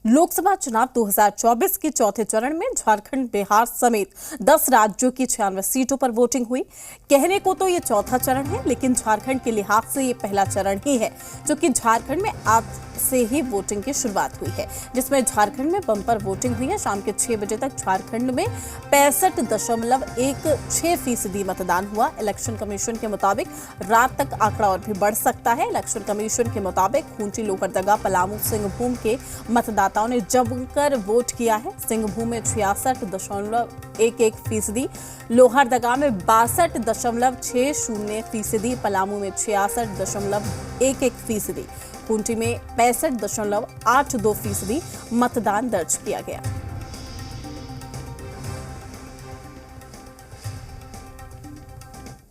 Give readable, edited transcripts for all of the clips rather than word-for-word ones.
लोकसभा चुनाव 2024 के चौथे चरण में झारखंड, बिहार समेत 10 राज्यों की 96 सीटों पर वोटिंग हुई। कहने को तो ये चौथा चरण है, लेकिन झारखंड के लिहाज से ये पहला चरण ही है, जो कि झारखंड में आज से ही वोटिंग की शुरुआत हुई है, जिसमें झारखंड में बम्पर वोटिंग हुई है। शाम के 6 बजे तक झारखंड में 65.16% मतदान हुआ। इलेक्शन कमीशन के मुताबिक रात तक आंकड़ा और भी बढ़ सकता है। इलेक्शन कमीशन के मुताबिक खूंटी, लोहरदगा, पलामू, सिंहभूम के मतदाताओं ने जमकर वोट किया है। सिंहभूम में 66.11%, लोहरदगा में 62.60%, पलामू में 66.11%, खूंटी में 65.82% मतदान दर्ज किया गया।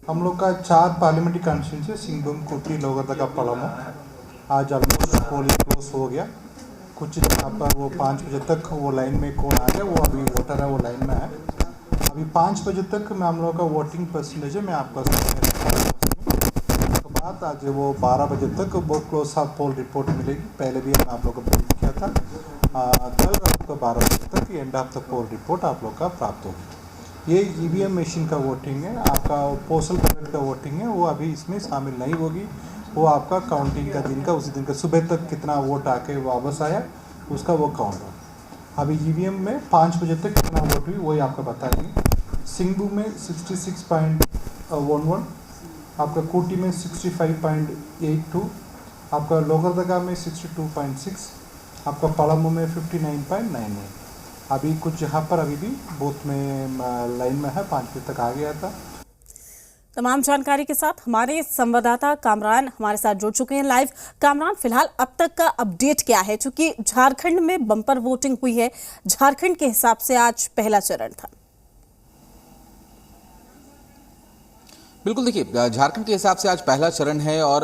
हम लोग का 4 पार्लियामेंट्री कॉन्स्टिट्यूंसी सिंहभूम, खूंटी, लोहरदगा, पलामू आज ऑलमोस्ट पोलिंग क्लोज हो गया। कुछ जहाँ पर वो 5 बजे तक वो लाइन में कौन आ गया, वो अभी वोटर है वो लाइन में है। अभी 5 बजे तक मैं हम लोग का वोटिंग परसेंटेज है मैं आपका बात आज वो 12 बजे तक वो क्लोज ऑफ पोल रिपोर्ट मिलेगी। पहले भी हम आप लोग को बोल किया था, कल आपको 12 बजे तक end of the poll report आप लोग का प्राप्त होगी। ये ईवीएम मशीन का वोटिंग है, आपका पोस्टल बैलेट का वोटिंग है, वो अभी इसमें शामिल नहीं होगी। वो आपका काउंटिंग का दिन का उसी दिन का सुबह तक कितना वोट आके वापस आया उसका वो काउंट हो। अभी ईवीएम में 5 बजे तक कितना वोट हुई वही आपको बताएंगे। सिंहभूम में 66.11, आपका खूंटी में 65.82, आपका लोहरदगा में 62.6, आपका पलामू में 59.91। अभी कुछ जहाँ पर अभी भी बूथ में लाइन में है 5 बजे तक आ गया था। तमाम जानकारी के साथ हमारे संवाददाता कामरान हमारे साथ जुड़ चुके हैं लाइव। कामरान, फिलहाल अब तक का अपडेट क्या है? क्योंकि झारखंड में बम्पर वोटिंग हुई है, झारखंड के हिसाब से आज पहला चरण था। बिल्कुल, देखिए झारखंड के हिसाब से आज पहला चरण है और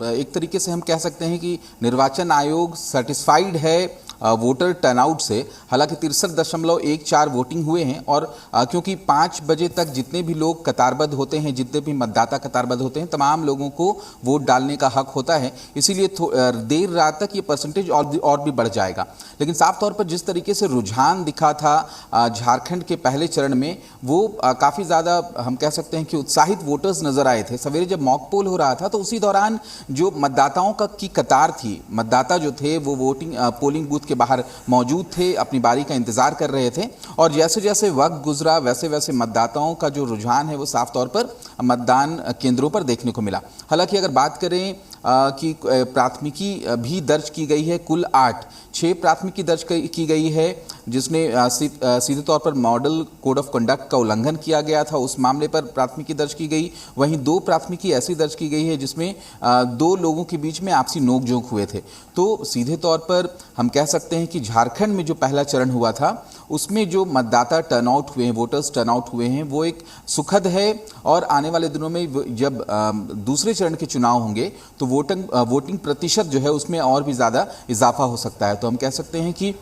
एक तरीके से हम कह सकते हैं कि निर्वाचन आयोग सेटिस्फाइड है वोटर टर्नआउट से। हालांकि 63.14 वोटिंग हुए हैं और क्योंकि 5 बजे तक जितने भी लोग कतारबद्ध होते हैं, जितने भी मतदाता कतारबद्ध होते हैं, तमाम लोगों को वोट डालने का हक होता है। इसीलिए देर रात तक ये परसेंटेज और भी बढ़ जाएगा। लेकिन साफ तौर पर जिस तरीके से रुझान दिखा था झारखंड के पहले चरण में, वो काफ़ी ज़्यादा हम कह सकते हैं कि उत्साहित वोटर्स नजर आए थे। सवेरे जब मॉक पोल हो रहा था तो उसी दौरान जो मतदाताओं की कतार थी, मतदाता जो थे वो पोलिंग बूथ के बाहर मौजूद थे, अपनी बारी का इंतजार कर रहे थे। और जैसे जैसे वक्त गुजरा वैसे वैसे मतदाताओं का जो रुझान है वो साफ तौर पर मतदान केंद्रों पर देखने को मिला। हालांकि अगर बात करें कि प्राथमिकी भी दर्ज की गई है, कुल 6 प्राथमिकी दर्ज की गई है, जिसमें सीधे तौर पर मॉडल कोड ऑफ कंडक्ट का उल्लंघन किया गया था, उस मामले पर प्राथमिकी दर्ज की गई। वहीं 2 प्राथमिकी ऐसी दर्ज की गई है जिसमें 2 लोगों के बीच में आपसी नोकझोंक हुए थे। तो सीधे तौर पर हम कह सकते हैं कि झारखंड में जो पहला चरण हुआ था उसमें जो मतदाता टर्नआउट हुए हैं, वोटर्स टर्नआउट हुए हैं, वो एक सुखद है। और आने वाले दिनों में जब दूसरे चरण के चुनाव होंगे तो वोटिंग प्रतिशत जो है उसमें और भी ज़्यादा इजाफा हो सकता है। तो हम कह सकते हैं कि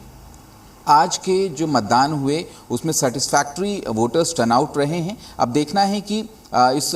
आज के जो मतदान हुए उसमें सेटिस्फैक्ट्री वोटर्स टर्नआउट रहे हैं। अब देखना है कि इस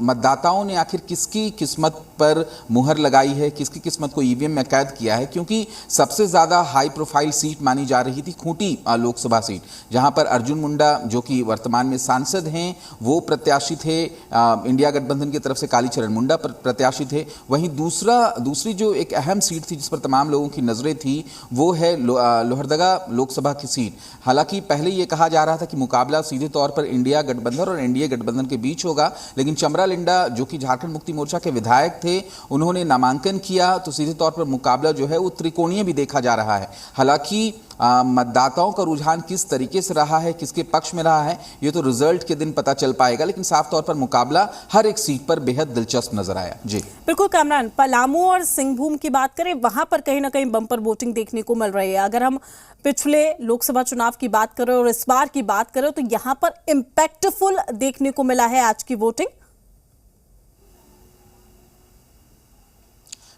मतदाताओं ने आखिर किसकी किस्मत पर मुहर लगाई है, किसकी किस्मत को ईवीएम में कैद किया है। क्योंकि सबसे ज़्यादा हाई प्रोफाइल सीट मानी जा रही थी खूंटी लोकसभा सीट, जहां पर अर्जुन मुंडा जो कि वर्तमान में सांसद हैं वो प्रत्याशी थे, इंडिया गठबंधन की तरफ से कालीचरण मुंडा प्रत्याशी थे। वहीं दूसरी जो एक अहम सीट थी जिस पर तमाम लोगों की नज़रें थी वो है लोहरदगा लोकसभा की सीट। हालांकि पहले ये कहा जा रहा था कि मुकाबला सीधे तौर पर इंडिया गठबंधन और एनडीए गठबंधन के बीच होगा, लेकिन चमरा लिंडा जो कि झारखंड मुक्ति मोर्चा के विधायक थे, उन्होंने नामांकन किया, तो सीधे तौर पर मुकाबला जो है वो त्रिकोणीय भी देखा जा रहा है। हालांकि मतदाताओं का रुझान किस तरीके से रहा है, किसके पक्ष में रहा है, ये तो रिजल्ट के दिन पता चल पाएगा। लेकिन साफ तौर पर मुकाबला हर एक सीट पर बेहद दिलचस्प नजर आया। जी बिल्कुल कामरान, पलामू और सिंहभूम की बात करें, वहां पर कहीं ना कहीं बम्पर वोटिंग देखने को मिल रही है। अगर हम पिछले लोकसभा चुनाव की बात करें और इस बार की बात करें तो यहां पर इम्पैक्टफुल देखने को मिला है आज की वोटिंग।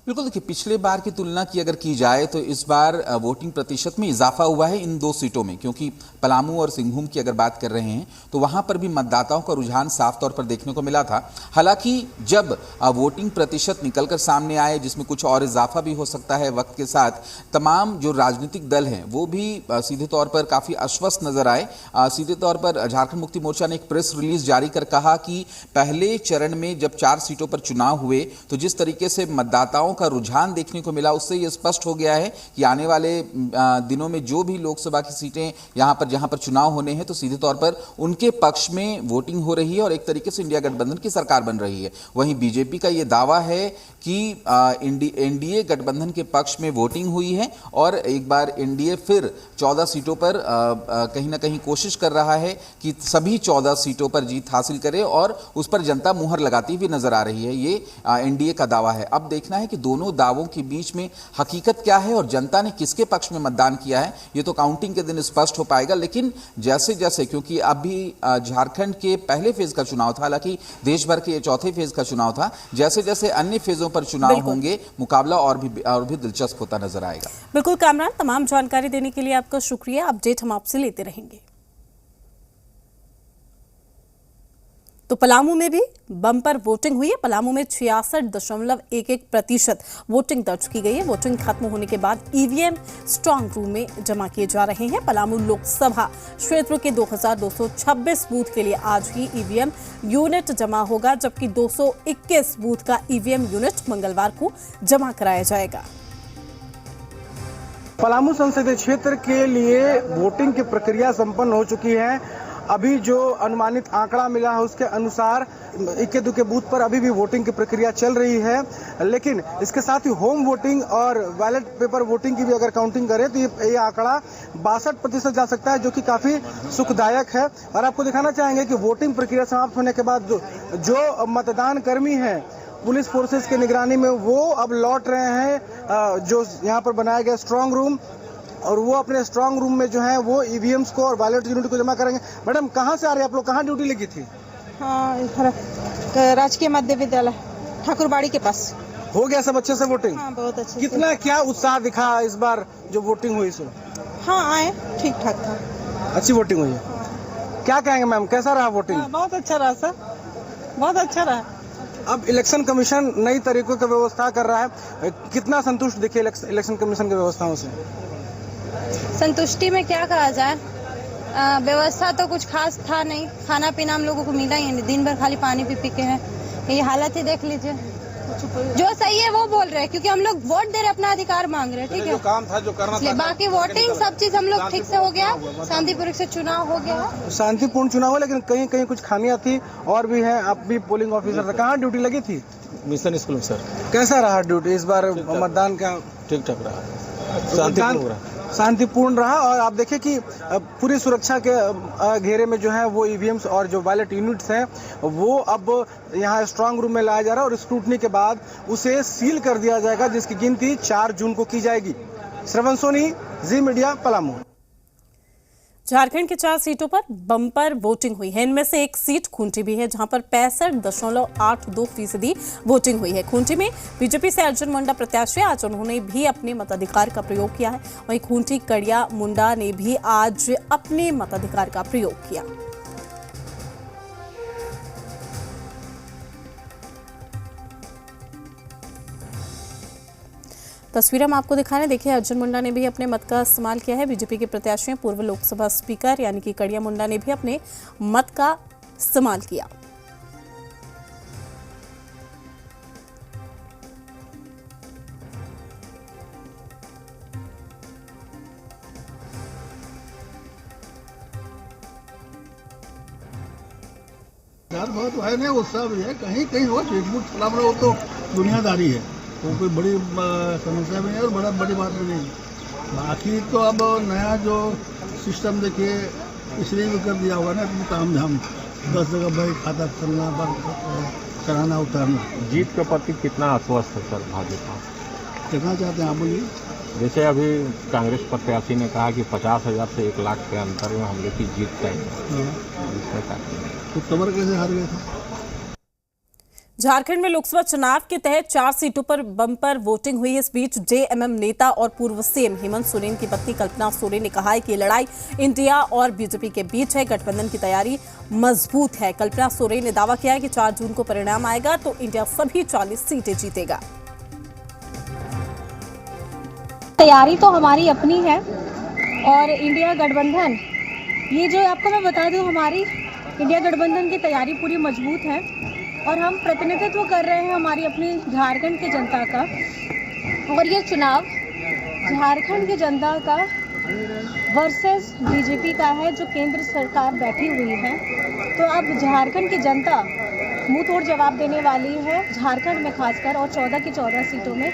बिल्कुल देखिए, पिछले बार की तुलना की अगर की जाए तो इस बार वोटिंग प्रतिशत में इजाफा हुआ है इन 2 सीटों में, क्योंकि पलामू और सिंघभूम की अगर बात कर रहे हैं तो वहां पर भी मतदाताओं का रुझान साफ तौर पर देखने को मिला था। हालांकि जब वोटिंग प्रतिशत निकलकर सामने आए, जिसमें कुछ और इजाफा भी हो सकता है वक्त के साथ, तमाम जो राजनीतिक दल हैं वो भी सीधे तौर पर काफी आश्वस्त नजर आए। सीधे तौर पर झारखंड मुक्ति मोर्चा ने एक प्रेस रिलीज जारी कर कहा कि पहले चरण में जब 4 सीटों पर चुनाव हुए तो जिस तरीके से मतदाताओं का रुझान देखने को मिला, उससे यह स्पष्ट हो गया है कि आने वाले दिनों में जो भी लोकसभा की सीटें जहां पर चुनाव होने हैं तो सीधे तौर पर उनके पक्ष में वोटिंग हो रही है और एक तरीके से इंडिया गठबंधन की सरकार बन रही है। वहीं बीजेपी का यह दावा है कि एनडीए गठबंधन के पक्ष में वोटिंग हुई है और एक बार एनडीए फिर 14 सीटों पर कहीं ना कहीं कोशिश कर रहा है कि सभी 14 सीटों पर जीत हासिल करे और उस पर जनता मुहर लगाती हुई नजर आ रही है। ये एनडीए का दावा है। अब देखना है कि दोनों दावों के बीच में हकीकत क्या है और जनता ने किसके पक्ष में मतदान किया है, ये तो काउंटिंग के दिन स्पष्ट हो पाएगा। लेकिन जैसे जैसे, क्योंकि अभी झारखंड के पहले फेज का चुनाव था, हालांकि देश भर के ये चौथे फेज का चुनाव था, जैसे जैसे अन्य फेजों पर चुनाव होंगे मुकाबला और भी दिलचस्प होता नजर आएगा। बिल्कुल कामरान, तमाम जानकारी देने के लिए आपका शुक्रिया। अपडेट हम आपसे लेते रहेंगे। तो पलामू में भी बम्पर वोटिंग हुई है। पलामू में 66.11% वोटिंग दर्ज की गई है। वोटिंग खत्म होने के बाद ईवीएम स्ट्रांग रूम में जमा किए जा रहे हैं। पलामू लोकसभा क्षेत्र के 2226 बूथ के लिए आज ही ईवीएम यूनिट जमा होगा, जबकि 221 बूथ का ईवीएम यूनिट मंगलवार को जमा कराया जाएगा। पलामू संसदीय क्षेत्र के लिए वोटिंग की प्रक्रिया संपन्न हो चुकी है। अभी जो अनुमानित आंकड़ा मिला है उसके अनुसार इक्के दुक्के बूथ पर अभी भी वोटिंग की प्रक्रिया चल रही है, लेकिन इसके साथ ही होम वोटिंग और बैलेट पेपर वोटिंग की भी अगर काउंटिंग करें तो ये आंकड़ा 62% जा सकता है, जो कि काफी सुखदायक है। और आपको दिखाना चाहेंगे कि वोटिंग प्रक्रिया समाप्त होने के बाद जो मतदान कर्मी हैं पुलिस फोर्सेस की निगरानी में, वो अब लौट रहे हैं जो यहाँ पर बनाया गया स्ट्रांग रूम, और वो अपने स्ट्रांग रूम में जो है वो ईवीएम्स को और बैलेट यूनिट को जमा करेंगे। मैडम, कहाँ से आ रहे हैं आप लोग? कहाँ ड्यूटी लगी थी? हाँ, राजकीय मध्य विद्यालय ठाकुरबाड़ी के पास। हो गया सब अच्छे से वोटिंग? हाँ, बहुत अच्छे। कितना क्या उत्साह दिखा इस बार जो वोटिंग हुई सो? हाँ, आए ठीक ठाक था। अच्छी वोटिंग हुई है। क्या कहेंगे मैम, कैसा रहा वोटिंग? बहुत अच्छा रहा सर, बहुत अच्छा रहा। अब इलेक्शन कमीशन नई तरीकों की व्यवस्था कर रहा है, कितना संतुष्ट दिखे इलेक्शन कमीशन की व्यवस्थाओं से? संतुष्टि में क्या कहा जाए, व्यवस्था तो कुछ खास था नहीं। खाना पीना हम लोगों को मिला ही नहीं, दिन भर खाली पानी पी के हैं। ये हालत ही देख लीजिए। जो सही है वो बोल रहे हैं, क्योंकि हम लोग वोट दे रहे, अपना अधिकार मांग रहे हैं। ठीक है, जो काम था, जो करना था, बाकी वोटिंग सब चीज हम लोग ठीक से हो गया, शांतिपूर्वक से चुनाव हो गया। शांतिपूर्ण चुनाव हो, लेकिन कहीं कहीं कुछ खामियां थी और भी हैं। आप भी पोलिंग ऑफिसर थे, कहाँ ड्यूटी लगी थी? मिशन स्कूल में सर। कैसा रहा ड्यूटी इस बार? मतदान का ठीक ठाक रहा, शांतिपूर्ण रहा। शांतिपूर्ण रहा। और आप देखिए कि पूरी सुरक्षा के घेरे में जो है वो ईवीएम्स और जो बैलेट यूनिट्स हैं वो अब यहाँ स्ट्रांग रूम में लाया जा रहा है और स्क्रूटनी के बाद उसे सील कर दिया जाएगा, जिसकी गिनती 4 जून को की जाएगी। श्रवण सोनी, जी मीडिया, पलामू। झारखंड की 4 सीटों पर बम्पर वोटिंग हुई है। इनमें से एक सीट खूंटी भी है, जहां पर 65.82% वोटिंग हुई है। खूंटी में बीजेपी से अर्जुन मुंडा प्रत्याशी, आज उन्होंने भी अपने मताधिकार का प्रयोग किया है। वहीं खूंटी कड़िया मुंडा ने भी आज अपने मताधिकार का प्रयोग किया। तस्वीर हम आपको दिखा रहे हैं। देखिए, अर्जुन मुंडा ने भी अपने मत का इस्तेमाल किया है। बीजेपी के प्रत्याशी पूर्व लोकसभा स्पीकर यानी कि कड़िया मुंडा ने भी अपने मत का इस्तेमाल किया। बहुत है नहीं, उत्साह भी है। कहीं कहीं हो झूठ फैला, वो तो दुनियादारी है, तो कोई बड़ी समस्या भी नहीं और बड़ी बात भी नहीं। बाकी तो अब नया जो सिस्टम देखिए इसलिए भी कर दिया होगा ना, ताम झाम 10 जगह भाई खाता करना, कराना उतारना। जीत के प्रति कितना आश्वस्त है सर भाजपा? कहना चाहते हैं आप, बोलिए। जैसे अभी कांग्रेस प्रत्याशी ने कहा कि 50,000 से 1 लाख के अंतर में हम लोग की जीत तय है, तो कमर कैसे हार गए थे? झारखंड में लोकसभा चुनाव के तहत 4 सीटों पर बम्पर वोटिंग हुई। इस बीच जेएमएम नेता और पूर्व सीएम हेमंत सोरेन की पत्नी कल्पना सोरेन ने कहा है कि लड़ाई इंडिया और बीजेपी के बीच है, गठबंधन की तैयारी मजबूत है। कल्पना सोरेन ने दावा किया है कि 4 जून को परिणाम आएगा तो इंडिया सभी 40 सीटें जीतेगा। तैयारी तो हमारी अपनी है और इंडिया गठबंधन, ये जो आपको मैं बता दूं, हमारी इंडिया गठबंधन की तैयारी पूरी मजबूत है और हम प्रतिनिधित्व कर रहे हैं हमारी अपनी झारखंड की जनता का। और ये चुनाव झारखंड की जनता का वर्सेस बीजेपी का है, जो केंद्र सरकार बैठी हुई है। तो अब झारखंड की जनता मुंह तोड़ जवाब देने वाली है झारखंड में खासकर, और 14 की 14 सीटों में।